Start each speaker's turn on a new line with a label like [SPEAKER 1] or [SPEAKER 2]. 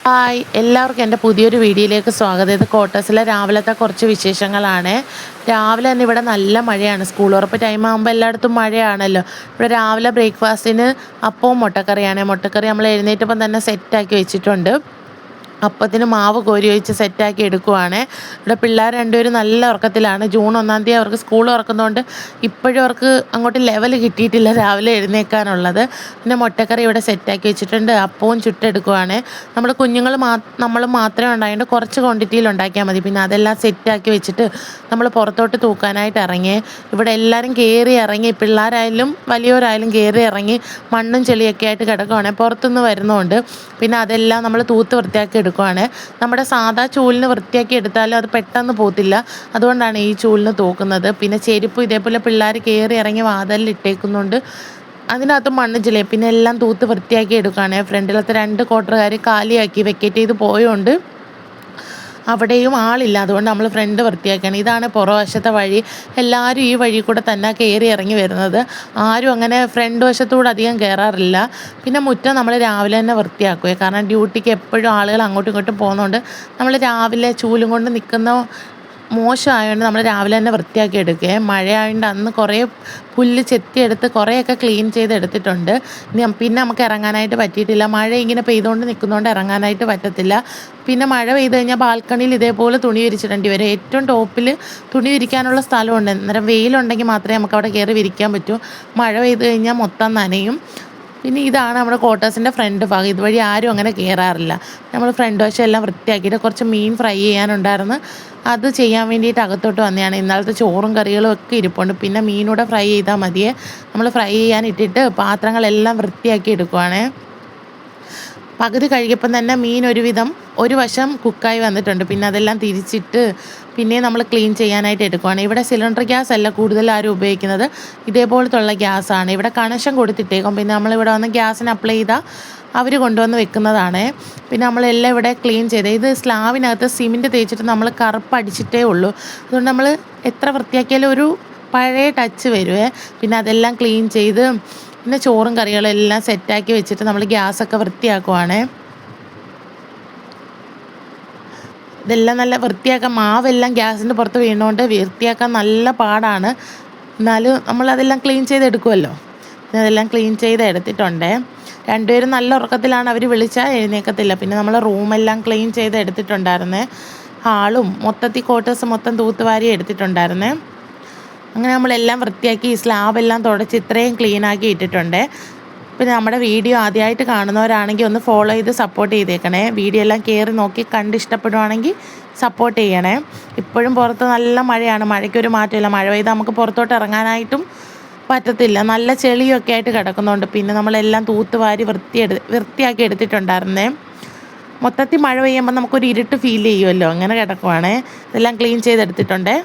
[SPEAKER 1] Hi എല്ലാവർക്കും എൻ്റെ പുതിയൊരു വീഡിയോയിലേക്ക് സ്വാഗതം. ഇത് ക്വാർട്ടേഴ്സിലെ രാവിലത്തെ കുറച്ച് വിശേഷങ്ങളാണ്. രാവിലെ തന്നെ ഇവിടെ നല്ല മഴയാണ്. സ്കൂൾ ഉറപ്പ് ടൈം ആകുമ്പോൾ എല്ലായിടത്തും മഴയാണല്ലോ. ഇവിടെ രാവിലെ ബ്രേക്ക്ഫാസ്റ്റിന് അപ്പവും മുട്ടക്കറിയാണ്. മുട്ടക്കറി നമ്മൾ എഴുന്നേറ്റപ്പം തന്നെ സെറ്റാക്കി വെച്ചിട്ടുണ്ട്. അപ്പത്തിന് മാവ് കോരി ഒഴിച്ച് സെറ്റാക്കി എടുക്കുവാണ്. ഇവിടെ പിള്ളേർ രണ്ടുപേരും നല്ല ഉറക്കത്തിലാണ്. ജൂൺ 1 തീയതി അവർക്ക് സ്കൂൾ തുറക്കുന്നതുകൊണ്ട് ഇപ്പോഴും അവർക്ക് അങ്ങോട്ട് ലെവൽ കിട്ടിയിട്ടില്ല രാവിലെ എഴുന്നേൽക്കാനുള്ളത്. പിന്നെ മുട്ടക്കറി ഇവിടെ സെറ്റാക്കി വെച്ചിട്ടുണ്ട്. അപ്പവും ചുട്ടെടുക്കുവാണ്. നമ്മൾ മാത്രമേ ഉണ്ടായതുകൊണ്ട് കുറച്ച് ക്വാണ്ടിറ്റിയിൽ ഉണ്ടാക്കിയാൽ മതി. പിന്നെ അതെല്ലാം സെറ്റാക്കി വെച്ചിട്ട് നമ്മൾ പുറത്തോട്ട് തൂക്കാനായിട്ട് ഇറങ്ങി. ഇവിടെ എല്ലാവരും കയറി ഇറങ്ങി, പിള്ളേരായാലും വലിയവരായാലും കയറി ഇറങ്ങി മണ്ണും ചെളിയൊക്കെ ആയിട്ട് കിടക്കുവാണ്. പുറത്തുനിന്ന് വരുന്നതുകൊണ്ട് പിന്നെ അതെല്ലാം നമ്മൾ തൂത്ത് വൃത്തിയാക്കി എടുക്കുവാണ്. നമ്മുടെ സാധാ ചൂലിന് വൃത്തിയാക്കി എടുത്താലും അത് പെട്ടെന്ന് പോകത്തില്ല. അതുകൊണ്ടാണ് ഈ ചൂലിന് തൂക്കുന്നത്. പിന്നെ ചെരുപ്പ് ഇതേപോലെ പിള്ളേർ കയറി ഇറങ്ങി വാതിലിൽ ഇട്ടേക്കുന്നുണ്ട്. അതിനകത്ത് മണ്ണ് ചെളിയും. പിന്നെ എല്ലാം തൂത്ത് വൃത്തിയാക്കി എടുക്കുകയാണ്. ഫ്രണ്ടിലത്തെ 2 ക്വാർട്ടറുകാർ കാലിയാക്കി വെക്കേറ്റ് ചെയ്ത് പോയതുകൊണ്ട് അവിടെയും ആളില്ല. അതുകൊണ്ട് നമ്മൾ ഫ്രണ്ട് വൃത്തിയാക്കുകയാണ്. ഇതാണ് പുറവശത്തെ വഴി. എല്ലാവരും ഈ വഴി കൂടെ തന്നെ കയറി ഇറങ്ങി വരുന്നത്. ആരും അങ്ങനെ ഫ്രണ്ട് വശത്തൂടെ അധികം കയറാറില്ല. പിന്നെ മുറ്റം നമ്മൾ രാവിലെ തന്നെ വൃത്തിയാക്കുക. കാരണം ഡ്യൂട്ടിക്ക് എപ്പോഴും ആളുകൾ അങ്ങോട്ടും ഇങ്ങോട്ടും പോകുന്നതുകൊണ്ട് നമ്മൾ രാവിലെ ചൂലും കൊണ്ട് നിൽക്കുന്ന മോശമായതുകൊണ്ട് നമ്മൾ രാവിലെ തന്നെ വൃത്തിയാക്കി എടുക്കുക. മഴയായതുകൊണ്ട് അന്ന് കുറേ പുല്ല് ചെത്തിയെടുത്ത് കുറേയൊക്കെ ക്ലീൻ ചെയ്ത് എടുത്തിട്ടുണ്ട്. പിന്നെ നമുക്ക് ഇറങ്ങാനായിട്ട് പറ്റിയിട്ടില്ല. മഴ ഇങ്ങനെ പെയ്തുകൊണ്ട് നിൽക്കുന്നതുകൊണ്ട് ഇറങ്ങാനായിട്ട് പറ്റത്തില്ല. പിന്നെ മഴ പെയ്ത് കഴിഞ്ഞാൽ ബാൽക്കണിയിൽ ഇതേപോലെ തുണി വിരിച്ചിടേണ്ടി വരും. ഏറ്റവും ടോപ്പിൽ തുണി വിരിക്കാനുള്ള സ്ഥലമുണ്ട്. അന്നേരം വെയിലുണ്ടെങ്കിൽ മാത്രമേ നമുക്ക് അവിടെ കയറി വിരിക്കാൻ പറ്റൂ. മഴ പെയ്ത് കഴിഞ്ഞാൽ മൊത്തം നനയും. പിന്നെ ഇതാണ് നമ്മുടെ ക്വാർട്ടേഴ്സിൻ്റെ ഫ്രണ്ട് ഭാഗം. ഇതുവഴി ആരും അങ്ങനെ കയറാറില്ല. നമ്മൾ ഫ്രണ്ട് വശം എല്ലാം വൃത്തിയാക്കിയിട്ട് കുറച്ച് മീൻ ഫ്രൈ ചെയ്യാനുണ്ടായിരുന്നു. അത് ചെയ്യാൻ വേണ്ടിയിട്ട് അകത്തോട്ട് വന്നതാണ്. ഇന്നലത്തെ ചോറും കറികളും ഒക്കെ ഇരിപ്പുണ്ട്. പിന്നെ മീനൂടെ ഫ്രൈ ചെയ്താൽ മതിയേ. നമ്മൾ ഫ്രൈ ചെയ്യാൻ ഇട്ടിട്ട് പാത്രങ്ങളെല്ലാം വൃത്തിയാക്കി എടുക്കുവാണേ. പകുതി കഴുകിയപ്പം തന്നെ മീൻ ഒരു വശം കുക്കായി വന്നിട്ടുണ്ട്. പിന്നെ അതെല്ലാം തിരിച്ചിട്ട് പിന്നെ നമ്മൾ ക്ലീൻ ചെയ്യാനായിട്ട് എടുക്കുവാണ്. ഇവിടെ സിലിണ്ടർ ഗ്യാസ് അല്ല കൂടുതൽ ആരും ഉപയോഗിക്കുന്നത്. ഇതേപോലത്തുള്ള ഗ്യാസാണ്. ഇവിടെ കണക്ഷൻ കൊടുത്തിട്ടേക്കും. പിന്നെ നമ്മളിവിടെ വന്ന് ഗ്യാസിന് അപ്ലൈ ചെയ്താൽ അവർ കൊണ്ടുവന്ന് വെക്കുന്നതാണ്. പിന്നെ നമ്മളെല്ലാം ഇവിടെ ക്ലീൻ ചെയ്ത് ഇത് സ്ലാവിനകത്ത് സിമെൻറ്റ് തേച്ചിട്ട് നമ്മൾ കറുപ്പടിച്ചിട്ടേ ഉള്ളൂ. അതുകൊണ്ട് നമ്മൾ എത്ര വൃത്തിയാക്കിയാലും ഒരു പഴയ ടച്ച് വരുവേ. പിന്നെ അതെല്ലാം ക്ലീൻ ചെയ്ത് പിന്നെ ചോറും കറികളും എല്ലാം സെറ്റാക്കി വെച്ചിട്ട് നമ്മൾ ഗ്യാസൊക്കെ വൃത്തിയാക്കുവാണ്. ഇതെല്ലാം നല്ല വൃത്തിയാക്കാൻ മാവെല്ലാം ഗ്യാസിൻ്റെ പുറത്ത് വീണുകൊണ്ട് വൃത്തിയാക്കാൻ നല്ല പാടാണ്. എന്നാലും നമ്മളതെല്ലാം ക്ലീൻ ചെയ്തെടുക്കുമല്ലോ. പിന്നെ അതെല്ലാം ക്ലീൻ ചെയ്ത് എടുത്തിട്ടുണ്ട്. രണ്ടുപേരും നല്ല ഉറക്കത്തിലാണ്. അവർ വിളിച്ചാൽ എഴുന്നേൽക്കത്തില്ല. പിന്നെ നമ്മൾ റൂമെല്ലാം ക്ലീൻ ചെയ്ത് എടുത്തിട്ടുണ്ടായിരുന്നേ. ഹാളും മൊത്തത്തിൽ ക്വാർട്ടേഴ്സ് മൊത്തം തൂത്തുവാരി എടുത്തിട്ടുണ്ടായിരുന്നേ. അങ്ങനെ നമ്മളെല്ലാം വൃത്തിയാക്കി സ്ലാബെല്ലാം തുടച്ച് ഇത്രയും ക്ലീനാക്കി ഇട്ടിട്ടുണ്ട്. പിന്നെ നമ്മുടെ വീഡിയോ ആദ്യമായിട്ട് കാണുന്നവരാണെങ്കിൽ ഒന്ന് ഫോളോ ചെയ്ത് സപ്പോർട്ട് ചെയ്തേക്കണേ. വീഡിയോ എല്ലാം കയറി നോക്കി കണ്ട് ഇഷ്ടപ്പെടുവാണെങ്കിൽ സപ്പോർട്ട് ചെയ്യണേ. ഇപ്പോഴും പുറത്ത് നല്ല മഴയാണ്. മഴയ്ക്കൊരു മാറ്റമില്ല. മഴ പെയ്താൽ നമുക്ക് പുറത്തോട്ട് ഇറങ്ങാനായിട്ടും പറ്റത്തില്ല. നല്ല ചെളിയൊക്കെ ആയിട്ട് കിടക്കുന്നുണ്ട്. പിന്നെ നമ്മളെല്ലാം തൂത്തുവാരി വൃത്തിയാക്കി എടുത്തിട്ടുണ്ടായിരുന്നേ. മൊത്തത്തിൽ മഴ പെയ്യുമ്പോൾ നമുക്കൊരു ഇരുട്ട് ഫീൽ ചെയ്യുമല്ലോ. അങ്ങനെ കിടക്കുവാണേ. ഇതെല്ലാം ക്ലീൻ ചെയ്തെടുത്തിട്ടുണ്ടേ.